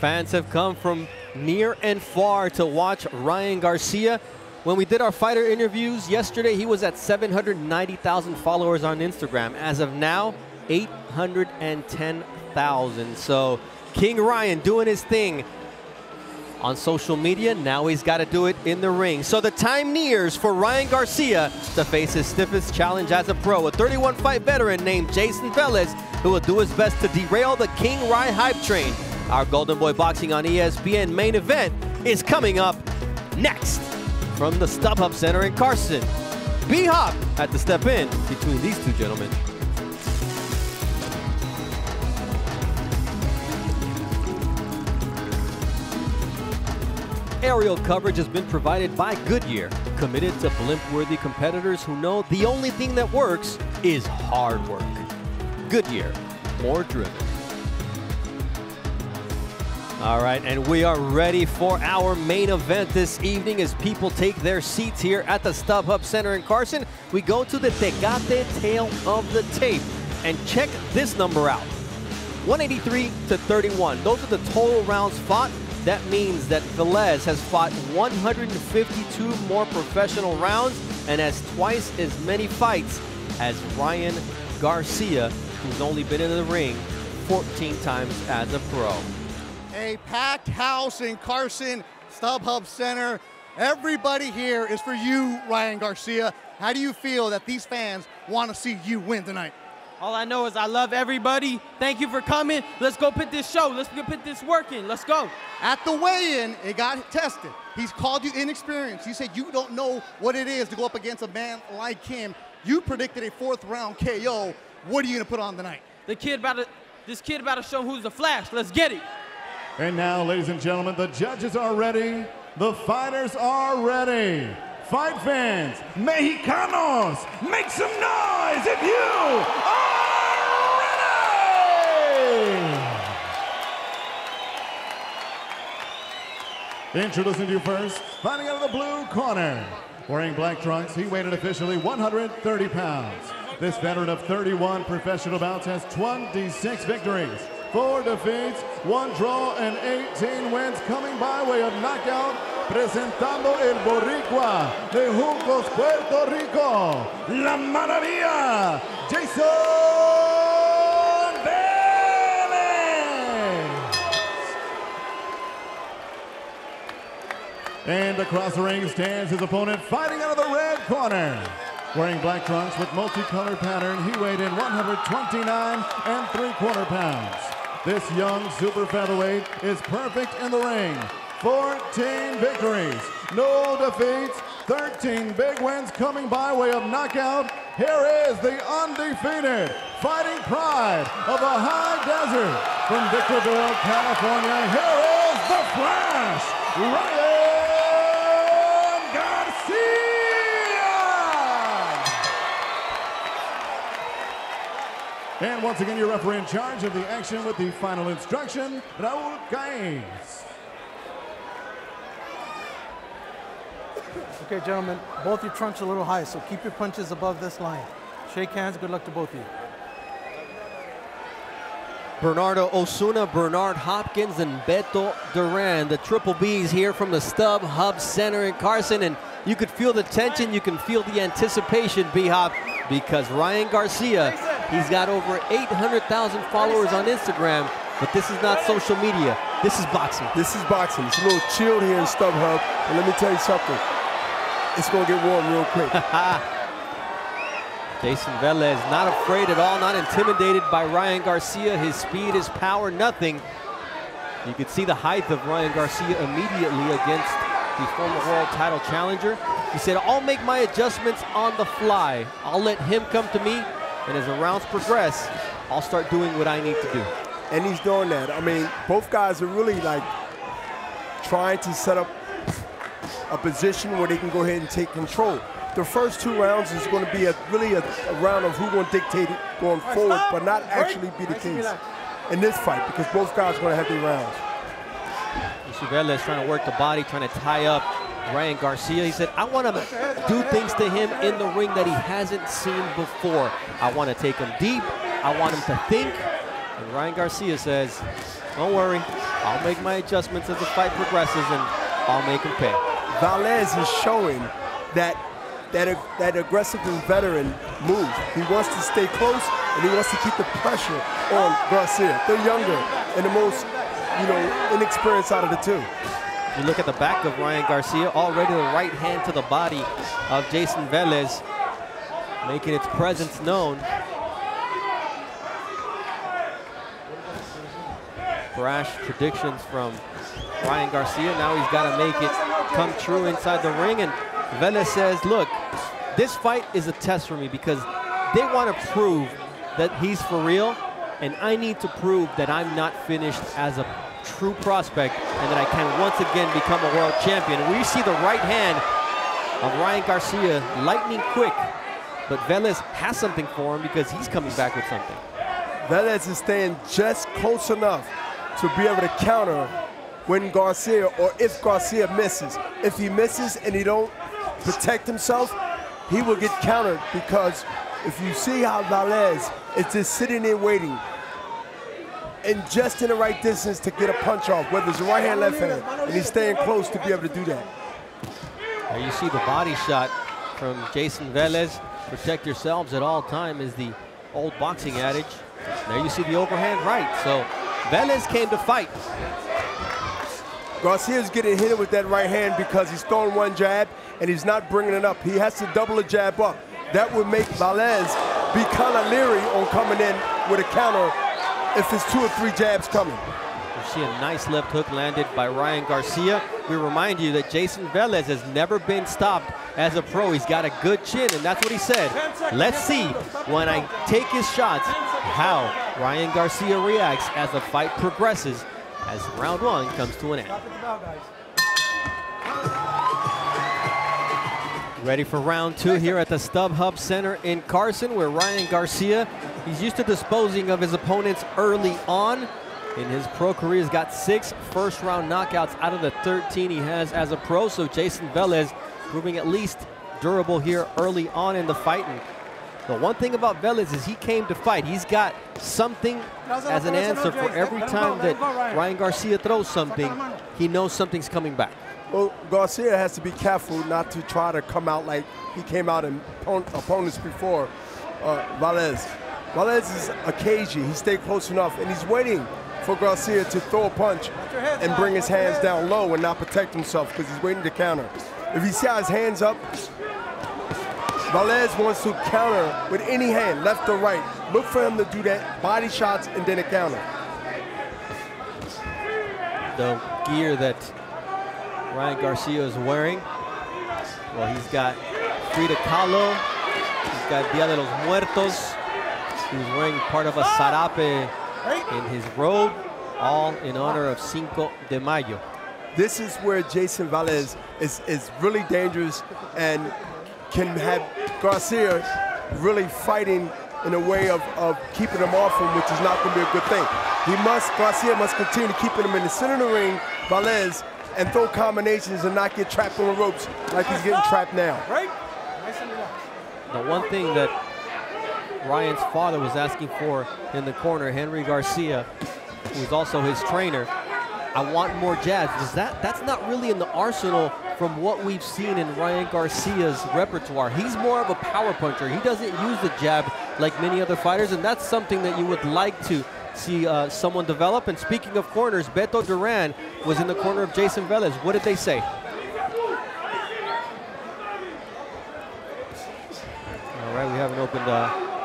Fans have come from near and far to watch Ryan Garcia. When we did our fighter interviews yesterday, he was at 790,000 followers on Instagram. As of now, 810,000. So King Ryan doing his thing on social media. Now he's got to do it in the ring. So the time nears for Ryan Garcia to face his stiffest challenge as a pro, a 31-fight veteran named Jayson Velez, who will do his best to derail the KingRy hype train. Our Golden Boy Boxing on ESPN main event is coming up next from the StubHub Center in Carson. B-Hop had to step in between these two gentlemen. Aerial coverage has been provided by Goodyear, committed to blimp-worthy competitors who know the only thing that works is hard work. Goodyear, more driven. All right, and we are ready for our main event this evening as people take their seats here at the StubHub Center in Carson. We go to the Tecate tail of the tape and check this number out. 183 to 31. Those are the total rounds fought. That means that Velez has fought 152 more professional rounds and has twice as many fights as Ryan Garcia, who's only been in the ring 14 times as a pro. A packed house in Carson, StubHub Center. Everybody here is for you, Ryan Garcia. How do you feel that these fans want to see you win tonight? All I know is I love everybody. Thank you for coming. Let's go put this show. Let's go put this work in. Let's go. At the weigh-in, it got tested. He's called you inexperienced. You said you don't know what it is to go up against a man like him. You predicted a 4th round KO. What are you going to put on tonight? This kid about to show who's the Flash. Let's get it. And now, ladies and gentlemen, the judges are ready. The fighters are ready. Fight fans, Mexicanos, make some noise if you are ready! Introducing to you first, fighting out of the blue corner. Wearing black trunks, he weighed in officially 130 pounds. This veteran of 31 professional bouts has 26 victories, 4 defeats, 1 draw, and 18 wins, coming by way of knockout. Presentando el Boricua de Juncos, Puerto Rico, la Maravilla, Jayson Velez. And across the ring stands his opponent, fighting out of the red corner. Wearing black trunks with multicolored pattern, he weighed in 129 3/4 pounds. This young super featherweight is perfect in the ring. 14 victories, no defeats, 13 big wins coming by way of knockout. Here is the undefeated fighting pride of the high desert from Victorville, California. Here is the Flash, Ryan Garcia! And once again, your referee in charge of the action with the final instruction, Raul Caes. Okay, gentlemen, both your trunks are a little high, so keep your punches above this line. Shake hands, good luck to both of you. Bernardo Osuna, Bernard Hopkins, and Beto Duran, the triple Bs here from the StubHub Center in Carson, and you could feel the tension, you can feel the anticipation, B-Hop, because Ryan Garcia, he's got over 800,000 followers on Instagram, but this is not social media, this is boxing. This is boxing. It's a little chilled here in StubHub, and let me tell you something. It's going to get warm real quick. Jayson Velez not afraid at all, not intimidated by Ryan Garcia. His speed, his power, nothing. You could see the height of Ryan Garcia immediately against the former world title challenger. He said, I'll make my adjustments on the fly. I'll let him come to me, and as the rounds progress, I'll start doing what I need to do. And he's doing that. I mean, both guys are really like trying to set up a position where they can go ahead and take control. The first 2 rounds is going to be really a round of who's going to dictate it going forward, but not actually be the case in this fight because both guys are going to have their rounds. Velez trying to work the body, trying to tie up Ryan Garcia. He said, I want to do things to him in the ring that he hasn't seen before. I want to take him deep. I want him to think. And Ryan Garcia says, Don't worry. I'll make my adjustments as the fight progresses, and I'll make him pay. Velez is showing that aggressive and veteran move. He wants to stay close, and he wants to keep the pressure on Garcia. They're younger and the most, inexperienced out of the two. You look at the back of Ryan Garcia, already the right hand to the body of Jayson Velez, making its presence known. Brash predictions from Ryan Garcia. Now he's got to make it come true inside the ring. And Velez says, look, this fight is a test for me because they want to prove that he's for real, and I need to prove that I'm not finished as a true prospect and that I can once again become a world champion. And we see the right hand of Ryan Garcia lightning quick, but Velez has something for him because he's coming back with something. Velez is staying just close enough to be able to counter when Garcia, or if Garcia misses. If he misses and he don't protect himself, he will get countered, because if you see how Velez is just sitting there waiting and just in the right distance to get a punch off, whether it's a right hand, left hand, and he's staying close to be able to do that. There you see the body shot from Jayson Velez. Protect yourselves at all time is the old boxing adage. There you see the overhand right. So Velez came to fight. Garcia's getting hit with that right hand because he's throwing one jab and he's not bringing it up. He has to double a jab up. That would make Velez be kind of leery on coming in with a counter if there's 2 or 3 jabs coming. You see a nice left hook landed by Ryan Garcia. We remind you that Jayson Velez has never been stopped as a pro. He's got a good chin, and that's what he said. Let's see, when I take his shots, how Ryan Garcia reacts as the fight progresses, as round 1 comes to an end. Ready for round 2 here at the StubHub Center in Carson, where Ryan Garcia, he's used to disposing of his opponents early on. In his pro career, he's got 6 first-round knockouts out of the 13 he has as a pro. So Jayson Velez proving at least durable here early on in the fight. And the one thing about Velez is he came to fight. He's got something as an answer for every time that Ryan Garcia throws something. He knows something's coming back. Well, Garcia has to be careful not to try to come out like he came out in opponents before Velez. Velez is a cagey. He stayed close enough, and he's waiting for Garcia to throw a punch and bring his hands down low and not protect himself, because he's waiting to counter. If he sees his hands up, Velez wants to counter with any hand, left or right. Look for him to do that, body shots and then a counter. The gear that Ryan Garcia is wearing, well, he's got Frida Kahlo, he's got Dia de los Muertos, he's wearing part of a sarape in his robe, all in honor of Cinco de Mayo. This is where Jayson Velez is really dangerous and can have Garcia really fighting in a way of keeping him off him, which is not going to be a good thing. Garcia must continue to keep him in the center of the ring, Velez, and throw combinations and not get trapped on the ropes like he's getting trapped now. The one thing that Ryan's father was asking for in the corner, Henry Garcia, who's also his trainer, I want more jabs. That's not really in the arsenal from what we've seen in Ryan Garcia's repertoire. He's more of a power puncher. He doesn't use the jab like many other fighters, and that's something that you would like to see someone develop. And speaking of corners, Beto Duran was in the corner of Jayson Velez. What did they say? All right, we haven't opened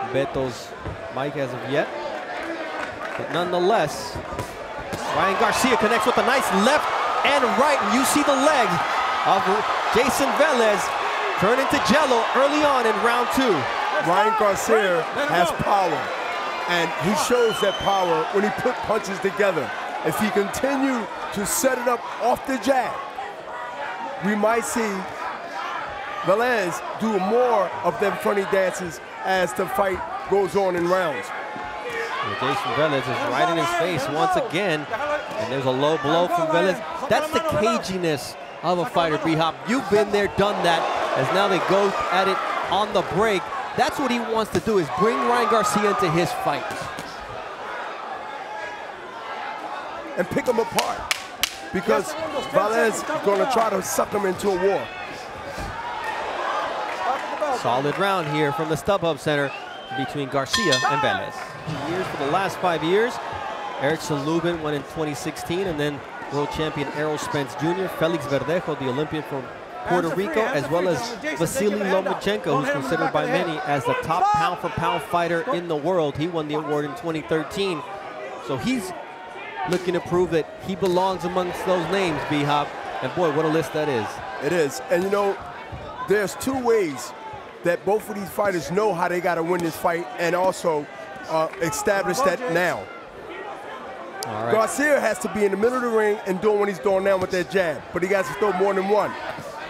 Beto's mic as of yet, but nonetheless, Ryan Garcia connects with a nice left and right, and you see the legs of Jayson Velez turn into jello early on in round 2. Ryan Garcia has power, and he shows that power when he put punches together. If he continue to set it up off the jab, we might see Velez do more of them funny dances as the fight goes on in rounds. Jayson Velez is right in his face once again, and there's a low blow from Velez. That's the caginess of a fighter, B-Hop. You've been there, done that, as now they go at it on the break. That's what he wants to do, is bring Ryan Garcia into his fight. and pick him apart because Velez is going to try to suck him into a war. Solid round here from the StubHub Center between Garcia and Velez. For the last 5 years, Erickson Lubin won in 2016, and then world champion Errol Spence Jr., Felix Verdejo, the Olympian from Puerto Rico, as well as Vasily Lomachenko, who's considered by many as the top pound-for-pound fighter in the world. He won the award in 2013. So he's looking to prove that he belongs amongst those names, B-Hop. And boy, what a list that is. It is. And you know, there's two ways that both of these fighters know how they got to win this fight and also establish that now. All right. Garcia has to be in the middle of the ring and doing what he's doing now with that jab, but he got to throw more than one.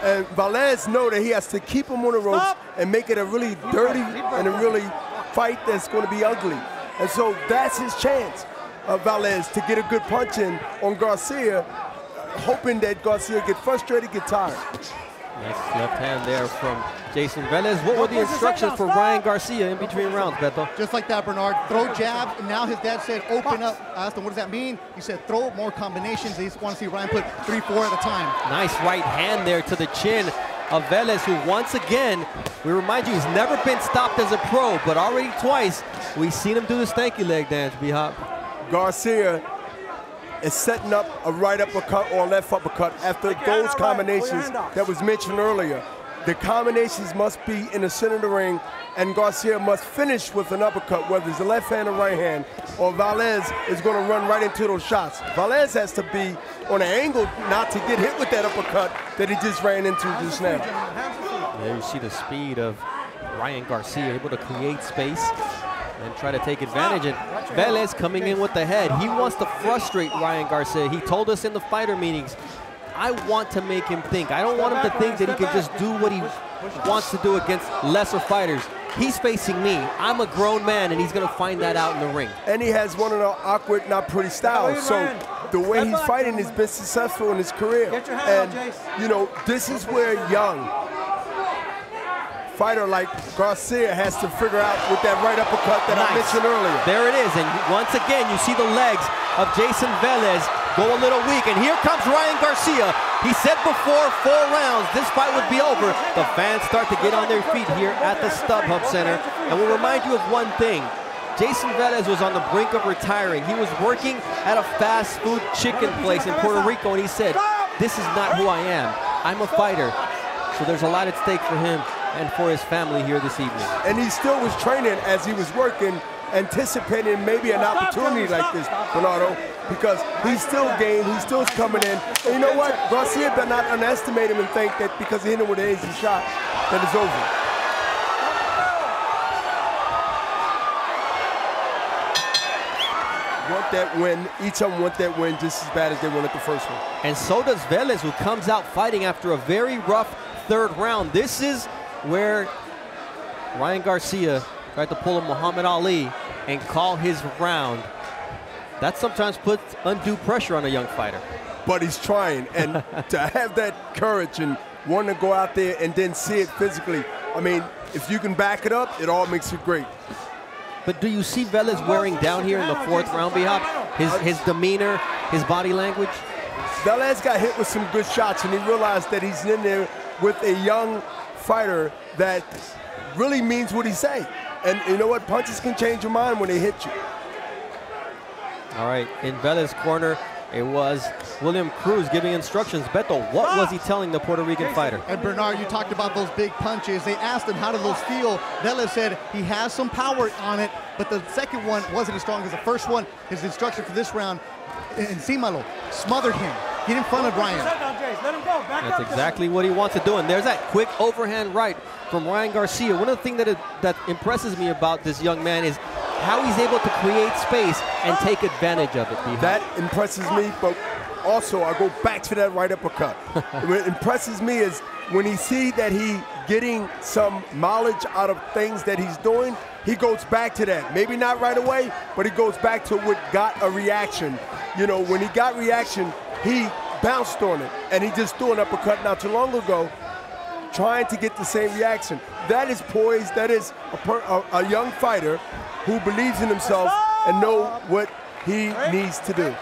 And Velez know that he has to keep him on the ropes and make it a really dirty and a really fight that's going to be ugly. And so that's his chance, Velez, to get a good punch in on Garcia, hoping that Garcia get frustrated, get tired. Nice left hand there from Jayson Velez. What were the instructions for Ryan Garcia in between rounds, Beto? Just like that, Bernard. Throw jab, and now his dad said open up. I asked him, what does that mean? He said throw more combinations. He want to see Ryan put 3-4 at a time. Nice right hand there to the chin of Velez, who once again, we remind you, he's never been stopped as a pro, but already twice we've seen him do the stanky leg dance, B-Hop. Garcia is setting up a right uppercut or a left uppercut after those combinations that was mentioned earlier. The combinations must be in the center of the ring, and Garcia must finish with an uppercut, whether it's the left hand or right hand, or Velez is going to run right into those shots. Velez has to be on an angle not to get hit with that uppercut that he just ran into just now. There you see the speed of Ryan Garcia, able to create space and try to take advantage. And Velez coming in with the head. He wants to frustrate Ryan Garcia. He told us in the fighter meetings, I want to make him think. I don't want him to think that he can just do what he wants to do against lesser fighters. He's facing me. I'm a grown man, and he's going to find that out in the ring. And he has one of the awkward, not pretty styles. So the way he's fighting has been successful in his career. And, you know, this is where young fighter like Garcia has to figure out with that right uppercut that I mentioned earlier. There it is, and once again, you see the legs of Jayson Velez go a little weak, and here comes Ryan Garcia. He said before 4 rounds, this fight would be over. The fans start to get on their feet here at the StubHub Center, and we'll remind you of one thing. Jayson Velez was on the brink of retiring. He was working at a fast food chicken place in Puerto Rico, and he said, this is not who I am. I'm a fighter. So there's a lot at stake for him and for his family here this evening. And he still was training as he was working, anticipating maybe an opportunity like this, Bernardo, because he's still game, he's still coming in. And you know what? Garcia better not underestimate him and think that because he hit him with an easy shot, that it's over. Want that win. Each of them want that win just as bad as they wanted the first one. And so does Velez, who comes out fighting after a very rough 3rd round. This is where Ryan Garcia tried to pull a Muhammad Ali and call his round. That sometimes puts undue pressure on a young fighter. But he's trying, and to have that courage and want to go out there and then see it physically, I mean, if you can back it up, it all makes it great. But do you see Velez wearing down here in the 4th round, B-Hop? His demeanor, his body language? Velez got hit with some good shots, and he realized that he's in there with a young fighter that really means what he say. And you know what? Punches can change your mind when they hit you. All right, in Velez's corner, it was William Cruz giving instructions. Beto, what was he telling the Puerto Rican fighter? And Bernard, you talked about those big punches. They asked him, how do those feel? Velez said he has some power on it, but the second one wasn't as strong as the first one. His instruction for this round, encímalo, smother him. Get in front of Ryan. That's exactly what he wants to do. And there's that quick overhand right from Ryan Garcia. One of the things that impresses me about this young man is how he's able to create space and take advantage of it. That impresses me, but also I go back to that right uppercut. What impresses me is when he see that he getting some mileage out of things that he's doing, he goes back to that. Maybe not right away, but he goes back to what got a reaction. You know, when he got reaction, he bounced on it, and he just threw an uppercut not too long ago, trying to get the same reaction. That is poise. That is a young fighter who believes in himself and know what he needs to do.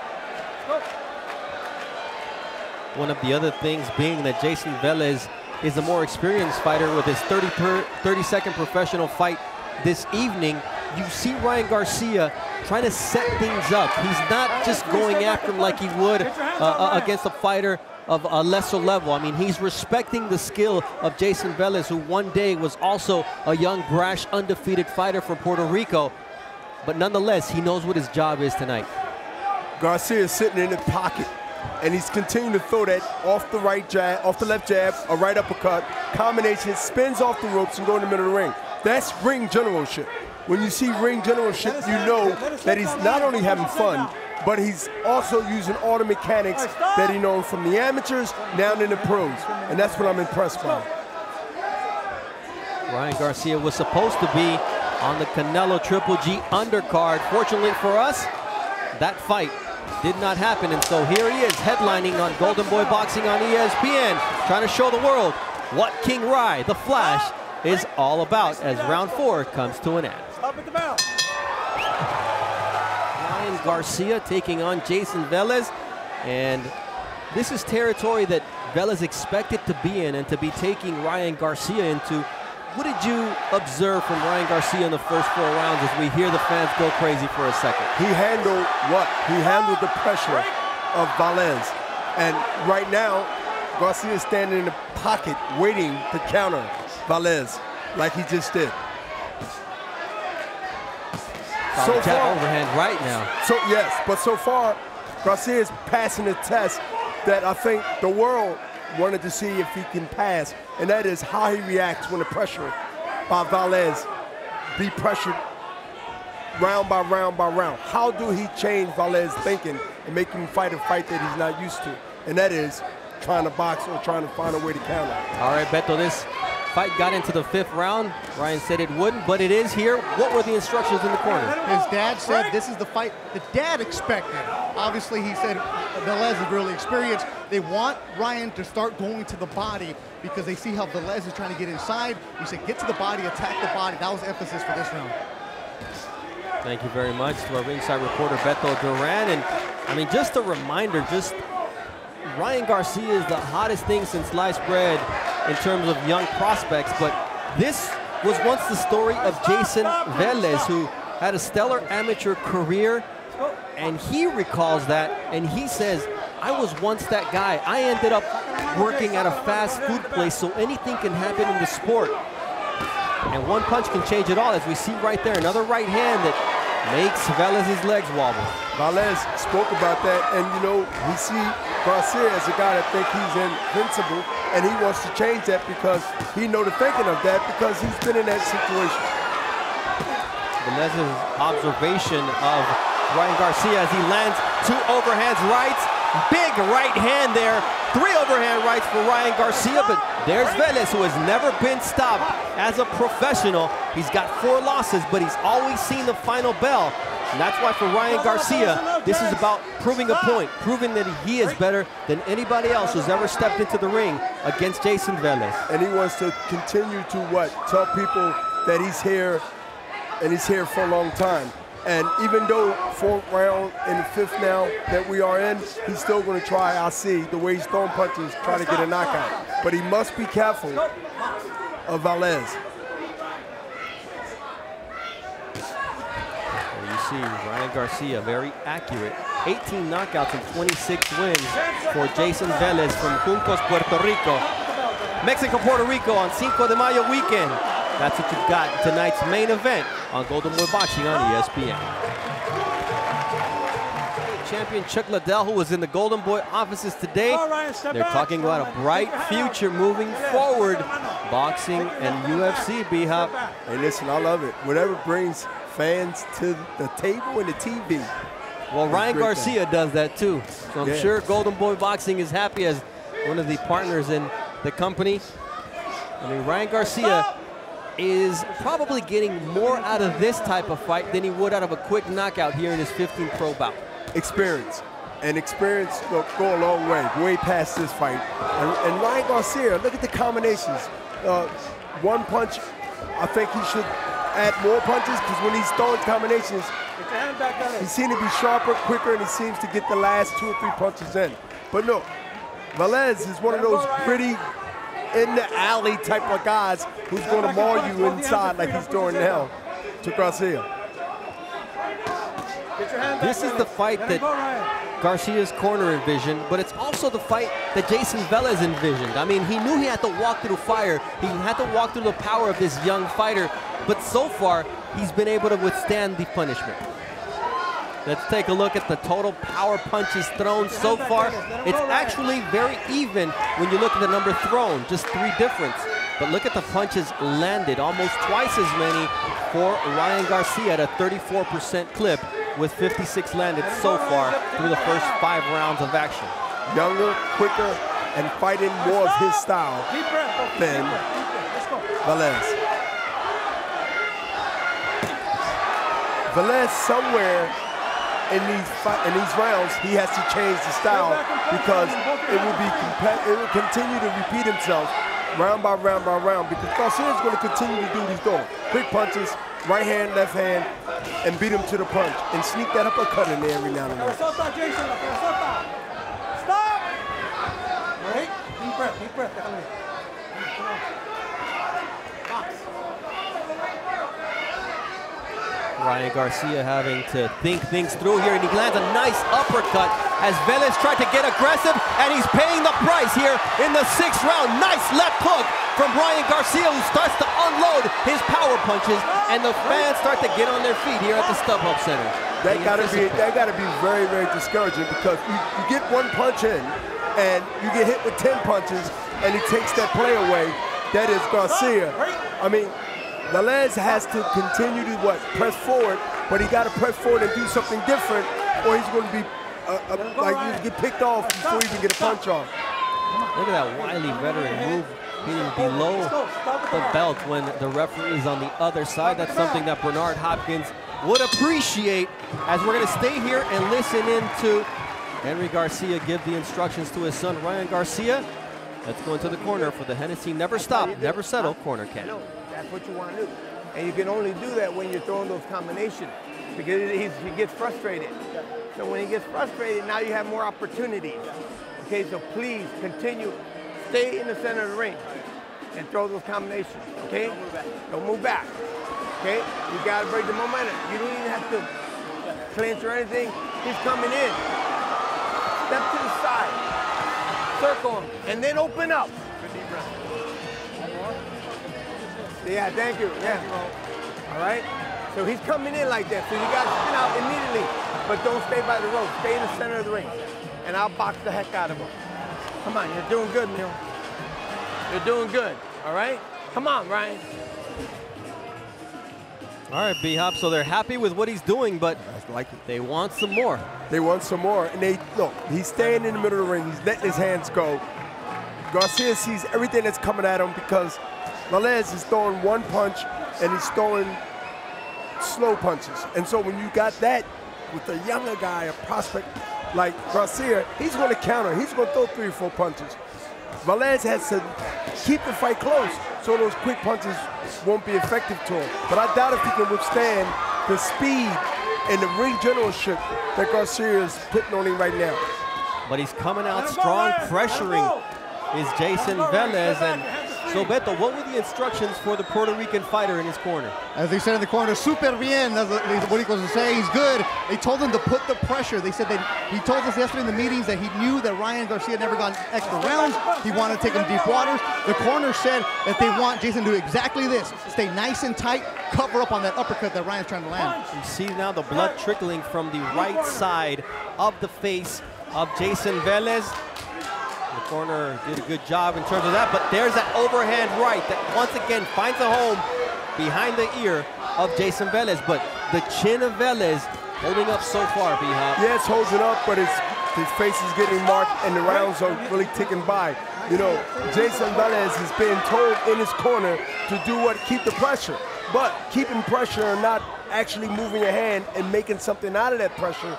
One of the other things being that Jayson Velez is a more experienced fighter with his 30-second professional fight this evening. You see Ryan Garcia trying to set things up. He's not just going after him like he would against a fighter of a lesser level. I mean, he's respecting the skill of Jayson Velez, who one day was also a young, brash, undefeated fighter from Puerto Rico. But nonetheless, he knows what his job is tonight. Garcia is sitting in the pocket, and he's continuing to throw that off the right jab, off the left jab, a right uppercut, combination, spins off the ropes and go in the middle of the ring. That's ring generalship. When you see ring generalship, you know that he's not only having fun, but he's also using all the mechanics that he knows from the amateurs down in the pros, and that's what I'm impressed by. Ryan Garcia was supposed to be on the Canelo Triple G undercard. Fortunately for us, that fight did not happen, and so here he is headlining on Golden Boy Boxing on ESPN, trying to show the world what KingRy, the Flash, is all about as round 4 comes to an end. Ryan Garcia taking on Jayson Velez, and this is territory that Velez expected to be in and to be taking Ryan Garcia into. What did you observe from Ryan Garcia in the first 4 rounds as we hear the fans go crazy for a second? He handled what? He handled the pressure of Velez. And right now, Garcia is standing in the pocket waiting to counter Velez like he just did. So far, overhand right now. So yes, but so far, Garcia is passing a test that I think the world wanted to see if he can pass, and that is how he reacts when the pressure by Velez be pressured round by round by round. How do he change Velez thinking and make him fight a fight that he's not used to? And that is trying to box or trying to find a way to counter. All right, Beto, this fight got into the 5th round. Ryan said it wouldn't, but it is here. What were the instructions in the corner? His dad said this is the fight the dad expected. Obviously, he said Velez is really experienced. They want Ryan to start going to the body because they see how Velez is trying to get inside. He said, get to the body, attack the body. That was emphasis for this round. Thank you very much to our ringside reporter, Beto Duran. And I mean, just a reminder, Ryan Garcia is the hottest thing since sliced bread in terms of young prospects, but this was once the story of Jayson Velez, who had a stellar amateur career, and he recalls that, and he says, I was once that guy. I ended up working at a fast food place, so anything can happen in the sport. And one punch can change it all, as we see right there, another right hand that makes Velez's legs wobble. Velez spoke about that, and you know, we see Garcia as a guy that thinks he's invincible, and he wants to change that because he know the thinking of that because he's been in that situation. Velez's observation of Ryan Garcia as he lands 2 overhands rights. Big right hand there. 3 overhand rights for Ryan Garcia, but there's Velez, who has never been stopped as a professional. He's got 4 losses, but he's always seen the final bell. And that's why for Ryan Garcia, this is about proving a point, proving that he is better than anybody else who's ever stepped into the ring against Jayson Velez. And he wants to continue to what? Tell people that he's here, and he's here for a long time. And even though 4th round and the 5th now that we are in, he's still going to try, I see, the way he's throwing punches, try to get a knockout. But he must be careful of Velez. You see Ryan Garcia, very accurate. 18 knockouts and 26 wins for Jayson Velez from Juncos, Puerto Rico. Mexico, Puerto Rico on Cinco de Mayo weekend. That's what you've got in tonight's main event on Golden Boy Boxing on ESPN. Champion Chuck Liddell, who was in the Golden Boy offices today, they're talking about a bright future moving forward. Boxing and UFC, B-Hop. Hey, listen, I love it. Whatever brings fans to the table and the TV. Well, Ryan Garcia does that too. So I'm sure Golden Boy Boxing is happy as one of the partners in the company. I mean, Ryan Garcia is probably getting more out of this type of fight than he would out of a quick knockout here in his 15th pro bout. Experience. And experience will go a long way past this fight. And Ryan Garcia, look at the combinations. One punch, I think he should add more punches because when he's throwing combinations, he seems to be sharper, quicker, and he seems to get the last 2 or 3 punches in. But no, Velez is one of those pretty in the alley type of guys who's going to maul you inside like he's doing now to Garcia. This is the fight that Garcia's corner envisioned, but it's also the fight that Jayson Velez envisioned. I mean, he knew he had to walk through fire. He had to walk through the power of this young fighter, but so far, he's been able to withstand the punishment. Let's take a look at the total power punches thrown so far. It's actually very even when you look at the number thrown, just 3 difference. But look at the punches landed, almost twice as many for Ryan Garcia at a 34% clip, with 56 landed so far through the first 5 rounds of action. Younger, quicker, and fighting more of his style than Velez. Velez somewhere in these rounds, he has to change the style because it will continue to repeat himself round by round by round, because Garcia is going to continue to do these quick punches, right hand, left hand, and beat him to the punch and sneak that uppercut in there every now and then. Stop! Wait, deep breath. Ryan Garcia having to think things through here, and he lands a nice uppercut as Velez tried to get aggressive, and he's paying the price here in the 6th round. Nice left hook from Ryan Garcia, who starts to unload his power punches, and the fans start to get on their feet here at the StubHub Center. That gotta be very, very discouraging, because you get 1 punch in, and you get hit with 10 punches, and he takes that play away. That is Garcia. I mean, Velez has to continue to press forward, but he got to press forward and do something different, or he's going to be like he'll get picked off before he even get a punch on. Look at that wily veteran move, hitting below the belt when the referee is on the other side. That's something that Bernard Hopkins would appreciate, as we're going to stay here and listen in to Henry Garcia give the instructions to his son, Ryan Garcia. Let's go into the corner for the Hennessy Never Stop, Never Settle corner count. That's what you want to do. And you can only do that when you're throwing those combinations, because he gets frustrated. So when he gets frustrated, now you have more opportunities. Okay, so please continue, stay in the center of the ring and throw those combinations, okay? Don't move back, okay? You got to break the momentum. You don't even have to clinch or anything. He's coming in. Step to the side, circle him, and then open up. Yeah, thank you. Yeah. All right. So he's coming in like that. So you got to spin out immediately, but don't stay by the rope. Stay in the center of the ring, and I'll box the heck out of him. Come on, you're doing good, Neil. You're doing good. All right. Come on, Ryan. All right, B-Hop. So they're happy with what he's doing, but they want some more. They want some more, and look. He's staying in the middle of the ring. He's letting his hands go. Garcia sees everything that's coming at him, because Velez is throwing 1 punch, and he's throwing slow punches. And so when you got that with a younger guy, a prospect like Garcia, he's going to counter. He's going to throw 3 or 4 punches. Velez has to keep the fight close so those quick punches won't be effective to him. But I doubt if he can withstand the speed and the ring generalship that Garcia is putting on him right now. But he's coming out strong, pressuring is Jayson Velez. And so, Beto, what were the instructions for the Puerto Rican fighter in his corner? As they said in the corner, super bien, that's what he goes to say. He's good. They told him to put the pressure. They said that he told us yesterday in the meetings that he knew that Ryan Garcia had never gone extra rounds. He wanted to take him deep waters. The corner said that they want Jayson to do exactly this. Stay nice and tight, cover up on that uppercut that Ryan's trying to land. You see now the blood trickling from the right side of the face of Jayson Velez. The corner did a good job in terms of that, but there's that overhand right that once again finds a home behind the ear of Jayson Velez. But the chin of Velez holding up so far, B-Hop. Yeah, it's holding up, but his face is getting marked, and the rounds are really ticking by. You know, Jayson Velez is being told in his corner to do what? Keep the pressure. But keeping pressure and not actually moving your hand and making something out of that pressure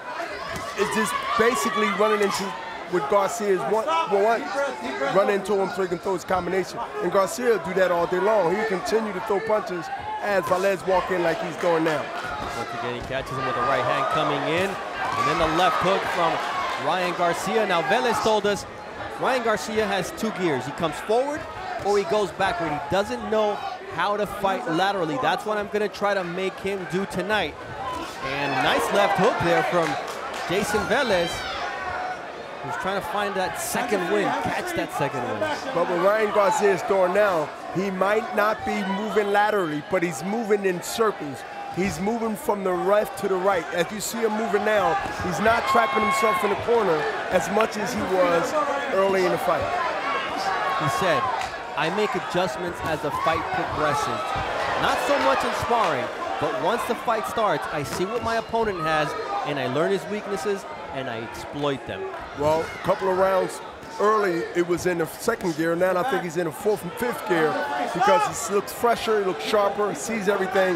is just basically running into with Garcia is run into him so he can throw his combination. And Garcia do that all day long. He continue to throw punches as Velez walk in like he's doing now. Once again, he catches him with the right hand coming in. And then the left hook from Ryan Garcia. Now, Velez told us Ryan Garcia has two gears. He comes forward or he goes backward. He doesn't know how to fight laterally. That's what I'm going to try to make him do tonight. And nice left hook there from Jayson Velez, who's trying to find that second win, catch that second win. But what Ryan Garcia is doing now, he might not be moving laterally, but he's moving in circles. He's moving from the left to the right. As you see him moving now, he's not trapping himself in the corner as much as he was early in the fight. He said, I make adjustments as the fight progresses. Not so much in sparring, but once the fight starts, I see what my opponent has, and I learn his weaknesses, and I exploit them. Well, a couple of rounds early, it was in the second gear. Now I think he's in the fourth and fifth gear because he looks fresher, he looks sharper, he sees everything.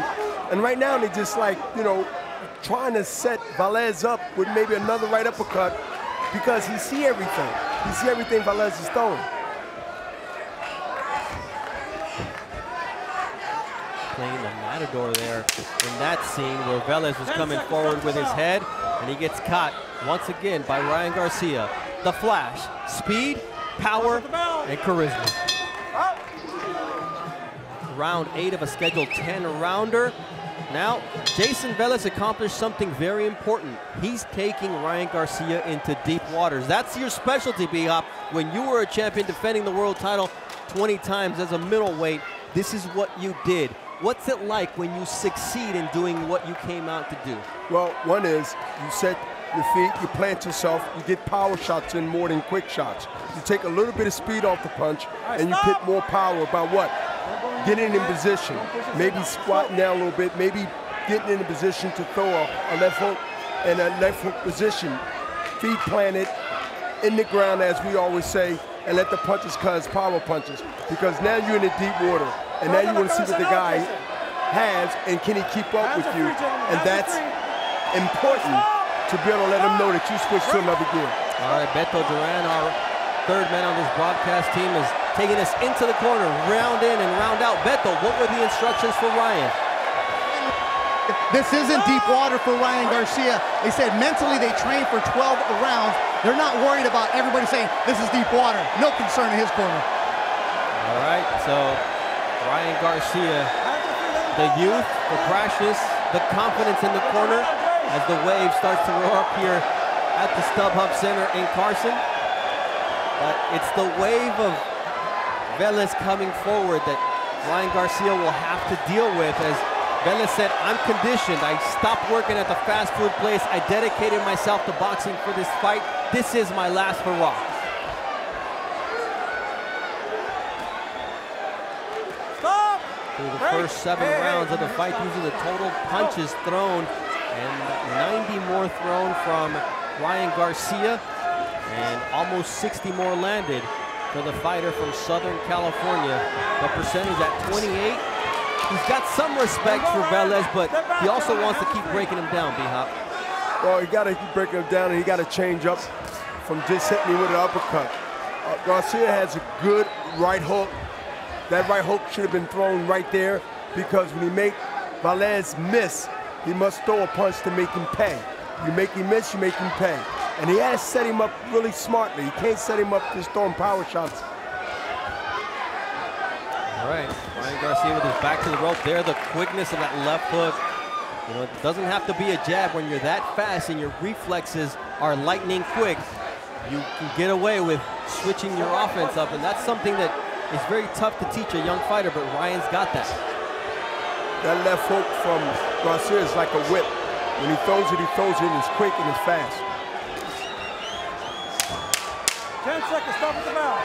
And right now, they're just like, you know, trying to set Velez up with maybe another right uppercut because he see everything. He see everything Velez is throwing. Playing the matador there in that scene where Velez was coming forward with his head, and he gets caught once again by Ryan Garcia. The flash, speed, power, and charisma. Round 8 of a scheduled 10-rounder. Now, Jayson Velez accomplished something very important. He's taking Ryan Garcia into deep waters. That's your specialty, B-Hop. When you were a champion defending the world title 20 times as a middleweight, this is what you did. What's it like when you succeed in doing what you came out to do? Well, one is you set your feet, you plant yourself, you get power shots in more than quick shots. You take a little bit of speed off the punch, and you put more power by what? Getting in position, maybe squatting down a little bit, maybe getting in a position to throw a left hook and a left hook position. Feet planted in the ground, as we always say, and let the punches cause power punches. Because now you're in the deep water, and now you want to see what the guy has, and can he keep up with you? And that's important to be able to let him know that you switch to another gear. All right, Beto Duran, our third man on this broadcast team, is taking us into the corner, round in and round out. Beto, what were the instructions for Ryan? This isn't deep water for Ryan Garcia. They said mentally they trained for 12 rounds. They're not worried about everybody saying this is deep water. No concern in his corner. All right, so Ryan Garcia, the youth, the brashness, the confidence in the corner as the wave starts to roar up here at the StubHub Center in Carson. But it's the wave of Velez coming forward that Ryan Garcia will have to deal with. As Velez said, I'm conditioned. I stopped working at the fast food place. I dedicated myself to boxing for this fight. This is my last hurrah. Through the first 7 rounds of the fight, these are the total punches thrown, and 90 more thrown from Ryan Garcia, and almost 60 more landed for the fighter from Southern California. The percentage at 28. He's got some respect for Velez, but he also wants to keep breaking him down, B-Hop. Well, he got to keep breaking him down, and he got to change up from just hitting me with an uppercut. Garcia has a good right hook. That right hook should have been thrown right there, because when he make Velez miss, he must throw a punch to make him pay. You make him miss, you make him pay. And he has set him up really smartly. He can't set him up just throwing power shots. All right, Ryan Garcia with his back to the rope there. The quickness of that left hook. You know, it doesn't have to be a jab. When you're that fast and your reflexes are lightning quick, you can get away with switching your offense up, and that's something that is very tough to teach a young fighter, but Ryan's got that. That left hook from Garcia is like a whip. When he throws it, and it's quick and it's fast. 10 seconds, stop at the bell.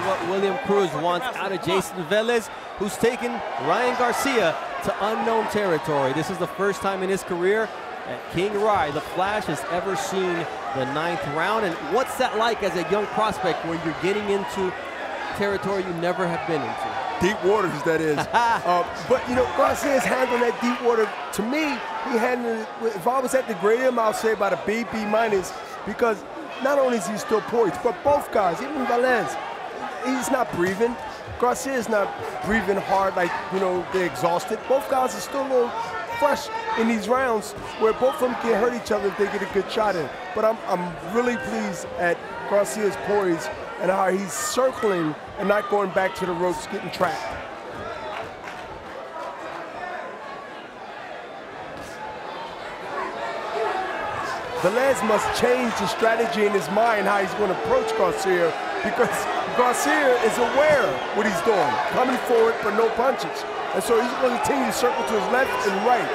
What William Cruz wants out of Jayson Velez, who's taken Ryan Garcia to unknown territory. This is the first time in his career that KingRy, the Flash, has ever seen the 9th round. And what's that like as a young prospect where you're getting into territory you never have been into? Deep waters, that is. But, you know, Garcia's handling that deep water. To me, he handled it, if I was at the grade him, I'll say about a B, B minus, because not only is he still poised, but both guys, even Velez, he's not breathing. Garcia's not breathing hard like, you know, they're exhausted. Both guys are still a little fresh in these rounds where both of them can hurt each other if they get a good shot in. But I'm really pleased at Garcia's poise and how he's circling and not going back to the ropes, getting trapped. Velez must change the strategy in his mind how he's going to approach Garcia, because Garcia is aware what he's doing, coming forward but no punches. And so he's going to continue to circle to his left and right.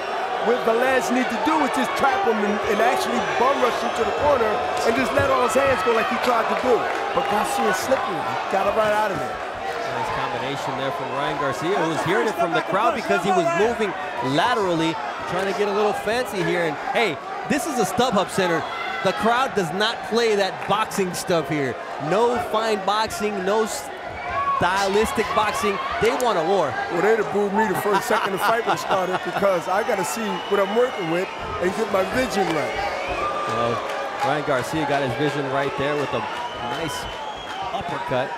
What Velez need to do is just trap him and actually bum rush him to the corner and just let all his hands go like he tried to do. But Garcia's slippery. He got to run out of there. Nice combination there from Ryan Garcia, who was hearing it from the crowd because he was moving laterally, trying to get a little fancy here. And hey, this is a StubHub Center. The crowd does not play that boxing stuff here. No fine boxing, no stylistic boxing. They want a war. Well, they'd have booed me the first second the fight was started, because I got to see what I'm working with and get my vision right. Well, Ryan Garcia got his vision right there with a nice uppercut.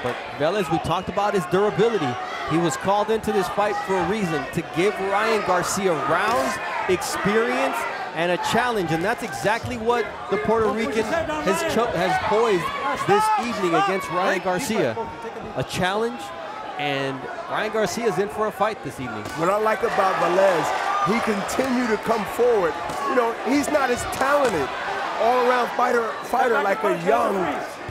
But Velez, we talked about his durability. He was called into this fight for a reason, to give Ryan Garcia rounds, experience, and a challenge, and that's exactly what the Puerto Rican has poised this evening against Ryan Garcia. A challenge, and Ryan Garcia's in for a fight this evening. What I like about Velez, he continued to come forward. You know, he's not as talented all-around fighter like a young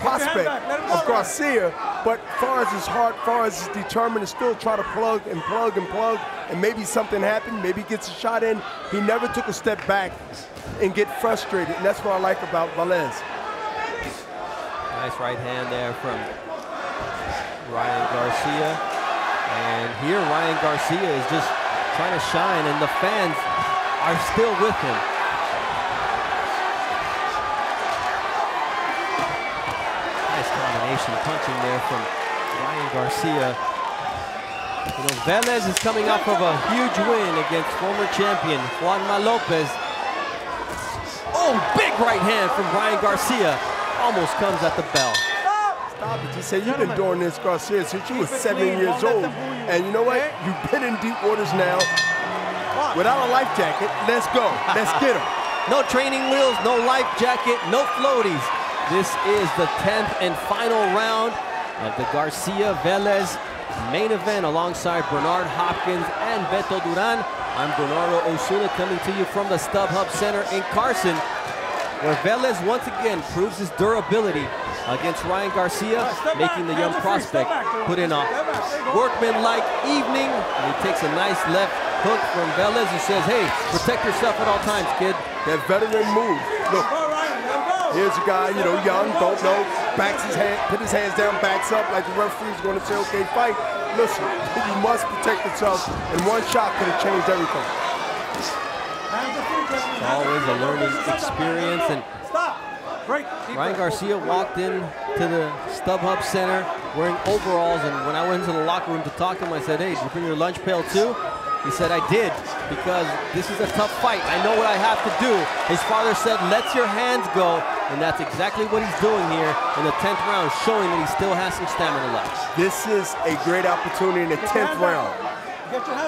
prospect of Garcia, but far as his heart, far as he's determined to still try to plug and plug and plug, and maybe something happened, maybe he gets a shot in. He never took a step back and get frustrated, and that's what I like about Velez. Nice right hand there from Ryan Garcia. And here Ryan Garcia is just trying to shine, and the fans are still with him. Nice combination punching there from Ryan Garcia. You know, Velez is coming off of a huge win against former champion Juanma Lopez. Oh, big right hand from Ryan Garcia. Almost comes at the bell. Stop it. He said, you've been doing this, Garcia, since you were 7 years old. And you know what? You've been in deep waters now. Without a life jacket, let's go. Let's get him. No training wheels, no life jacket, no floaties. This is the 10th and final round of the Garcia-Velez main event alongside Bernard Hopkins and Beto Duran. I'm Bernardo Osuna coming to you from the StubHub Center in Carson, where Velez once again proves his durability against Ryan Garcia, making the young prospect put in a workman-like evening. And he takes a nice left hook from Velez, who says, hey, protect yourself at all times, kid. That veteran move. Look, here's a guy, you know, young, don't know, backs his hand, put his hands down, backs up like the referee's going to say, okay, fight. Listen, you must protect yourself, and one shot could have changed everything. It's always a learning experience, and Ryan Garcia walked in to the StubHub Center wearing overalls, and when I went into the locker room to talk to him, I said, hey, did you bring your lunch pail too? He said, I did, because this is a tough fight. I know what I have to do. His father said, let your hands go, and that's exactly what he's doing here in the 10th round, showing that he still has some stamina left. This is a great opportunity in the 10th round,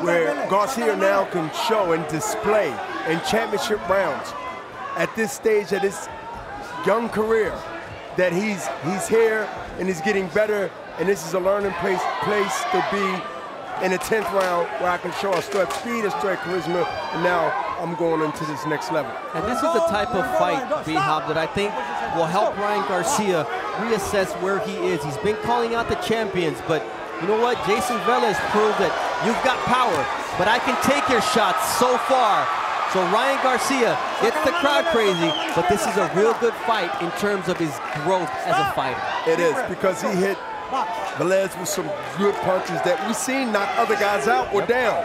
where Garcia now can show and display in championship rounds at this stage of his young career that he's here and he's getting better, and this is a learning place to be in the 10th round, where I can show a straight speed, a straight charisma, and now I'm going into this next level. And this is the type of fight, B-Hop, that I think will help Ryan Garcia reassess where he is. He's been calling out the champions, but you know what? Jayson Velez proved that you've got power, but I can take your shots so far. So Ryan Garcia gets the crowd crazy, but this is a real good fight in terms of his growth as a fighter. It is, because he hit Velez with some good punches that we've seen knock other guys out or down.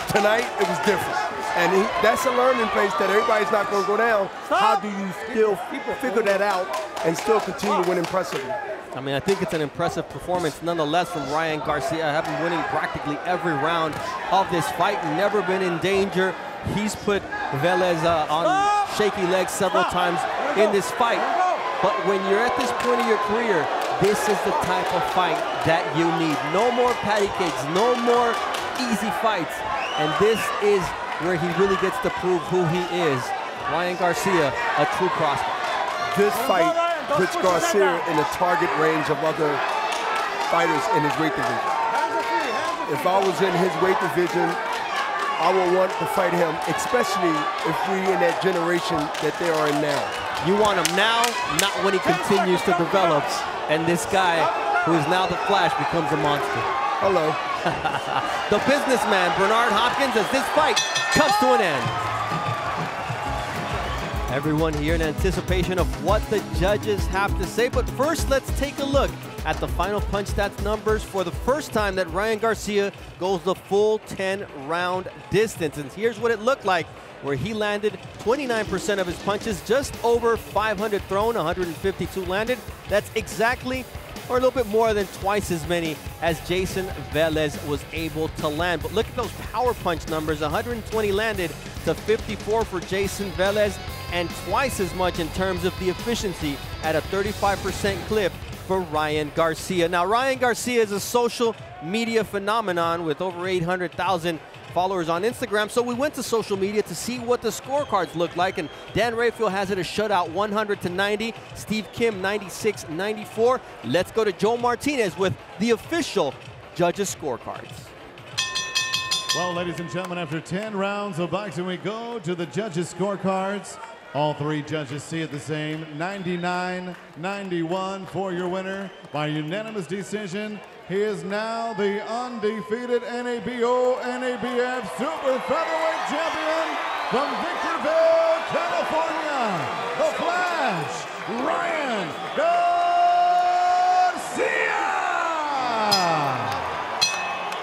Tonight, it was different. And that's a learning place that everybody's not going to go down. How do you still figure that out and still continue to win impressively? I mean, I think it's an impressive performance nonetheless from Ryan Garcia, having winning practically every round of this fight, never been in danger. He's put Velez on shaky legs several times in this fight. But when you're at this point of your career, this is the type of fight that you need. No more patty cakes, no more easy fights. And this is where he really gets to prove who he is. Ryan Garcia, a true prospect. This fight puts Garcia in the target range of other fighters in his weight division. If I was in his weight division, I would want to fight him, especially if we're in that generation that they are in now. You want him now, not when he continues to develop, and this guy, who is now the Flash, becomes a monster. Hello. The businessman, Bernard Hopkins, as this fight comes to an end. Everyone here in anticipation of what the judges have to say, but first let's take a look at the final punch stats numbers for the first time that Ryan Garcia goes the full 10-round distance. And here's what it looked like, where he landed 29% of his punches, just over 500 thrown, 152 landed. That's exactly, or a little bit more than twice as many as Jayson Velez was able to land. But look at those power punch numbers, 120 landed to 54 for Jayson Velez, and twice as much in terms of the efficiency at a 35% clip for Ryan Garcia. Now, Ryan Garcia is a social media phenomenon with over 800,000 followers on Instagram, so we went to social media to see what the scorecards look like, and Dan Rayfield has it a shutout, 100-90. Steve Kim, 96-94. Let's go to Joe Martinez with the official judges' scorecards. Well, ladies and gentlemen, after 10 rounds of boxing, we go to the judges' scorecards. All three judges see it the same, 99-91 for your winner by unanimous decision. He is now the undefeated NABO, NABF Super Featherweight Champion from Victorville, California, the Flash, Ryan Garcia!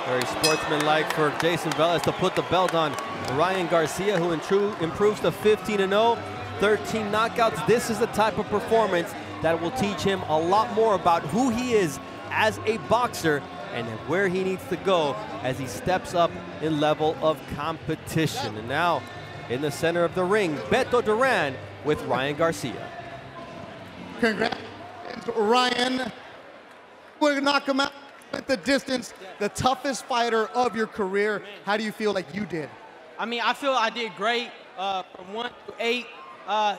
Very sportsmanlike for Jayson Velez to put the belt on Ryan Garcia, who improves to 15-0, 13 knockouts. This is the type of performance that will teach him a lot more about who he is as a boxer and where he needs to go as he steps up in level of competition. And now, in the center of the ring, Beto Duran with Ryan Garcia. Congrats, Ryan. We're gonna knock him out at the distance, the toughest fighter of your career. How do you feel like you did? I mean, I feel I did great from 1 to 8. I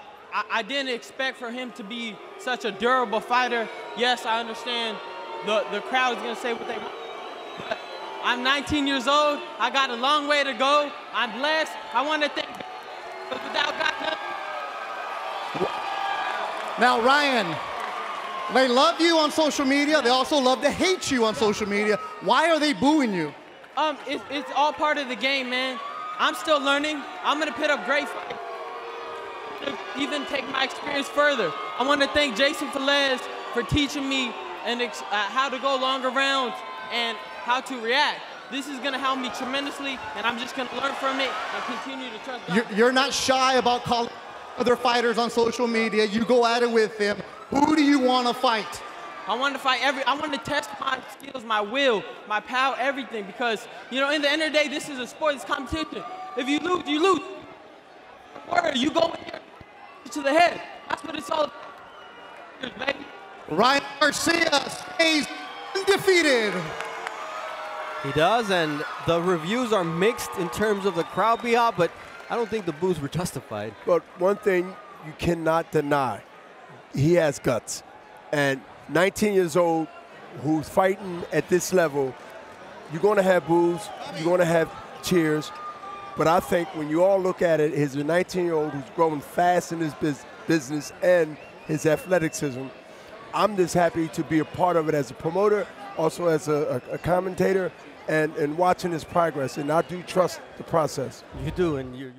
didn't expect for him to be such a durable fighter. Yes, I understand the crowd is going to say what they want. But I'm 19 years old. I got a long way to go. I'm blessed. I want to thank God, but without God. Now, Ryan, they love you on social media. They also love to hate you on social media. Why are they booing you? It's all part of the game, man. I'm still learning. I'm going to put up great fights. Even take my experience further. I want to thank Jayson Velez for teaching me and how to go longer rounds and how to react. This is going to help me tremendously, and I'm just going to learn from it and continue to trust God. You're not shy about calling other fighters on social media. You go at it with them. Who do you want to fight? I want to fight I want to test my skills, my will, my power, everything, because, you know, in the end of the day, this is a sport, it's competition. If you lose, you lose. You go in here to the head. That's what it's all about, baby. Ryan Garcia stays undefeated. He does, and the reviews are mixed in terms of the crowd behalf, but I don't think the boos were justified. But one thing you cannot deny, he has guts. And 19 years old, who's fighting at this level, you're going to have boos, you're going to have cheers. But I think when you all look at it, he's a 19-year-old who's growing fast in his business and his athleticism. I'm just happy to be a part of it as a promoter, also as a commentator, and watching his progress. And I do trust the process. You do, and you're